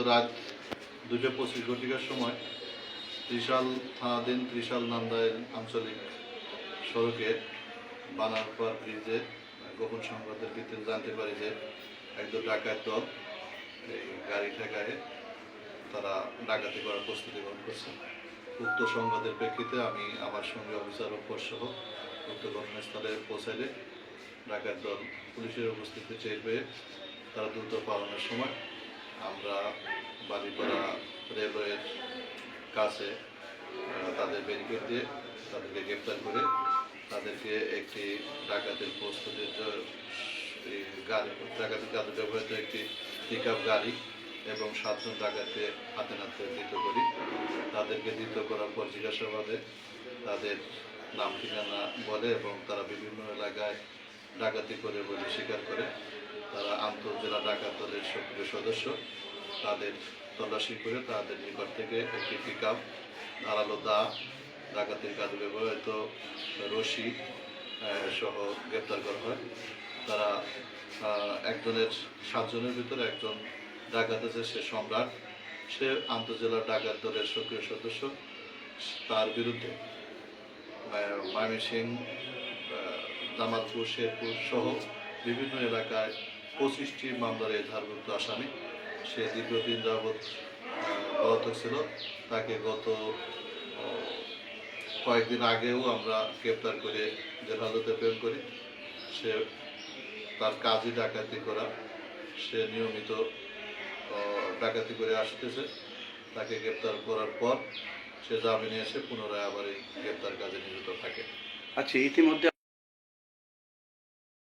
রাত 2:25 ঘটিকার সময় ত্রিশাল থানাধীন ত্রিশাল নান্দাইল আঞ্চলিক সড়কে বানারপাড় ব্রিজে গোপন সংবাদের ভিত্তিতে জানতে পারি যে একদল ডাকাত দল এই গাড়ি ঠেকায় তারা ডাকাতি করার প্রস্তুতি গ্রহণ করছে। উক্ত সংবাদের প্রেক্ষিতে আমি আমার সঙ্গে অফিসার অপর সহ উক্ত ঘটনাস্থলে পৌঁছাইলে ডাকাত দল পুলিশের উপস্থিতি টের পেয়ে তারা দ্রুত পালানোর সময় আমরা বালিপাড়া রেলওয়ের কাছে তাদের ব্যারিকেড দিয়ে তাদেরকে গ্রেপ্তার করে তাদেরকে একটি ডাকাতের প্রস্তুতির গাড়ি ডাকাতির কাজে ব্যবহৃত একটি পিকআপ গাড়ি এবং 7 জন ডাকাতকে হাতে নাতে ধৃত করি। তাদেরকে ধৃত করার পর জিজ্ঞাসাবাদে তাদের নাম ঠিকানা বলে এবং তারা বিভিন্ন এলাকায় ডাকাতি করে বলে স্বীকার করে। তারা আন্তঃজেলা ডাকাত দলের সক্রিয় সদস্য। তাদের তল্লাশি করে তাদের নিকট থেকে একটি পিকআপ, ধারালো দা, ডাকাতির কাজে ব্যবহৃত রশি সহ গ্রেপ্তার করা হয়। তারা একজনের 7 জনের ভিতরে একজন ডাকাত আছে, সে সম্রাট, সে আন্তঃজেলা ডাকাত দলের সক্রিয় সদস্য। তার বিরুদ্ধে ময়মনসিংহ, জামালপুর, শেরপুর সহ বিভিন্ন এলাকায় 25টি মামলার এজাহারভুক্ত আসামি। সে দীর্ঘদিন যাবৎ পলাতক ছিল। তাকে গত কয়েকদিন আগেও আমরা গ্রেপ্তার করে জেল হাজতে প্রেরণ করি। সে তার কাজই ডাকাতি করা, সে নিয়মিত ডাকাতি করে আসতেছে। তাকে গ্রেপ্তার করার পর সে জামিনে এসে পুনরায় আবার এই গ্রেপ্তার কাজে নিয়োজিত থাকে। আচ্ছা, ইতিমধ্যে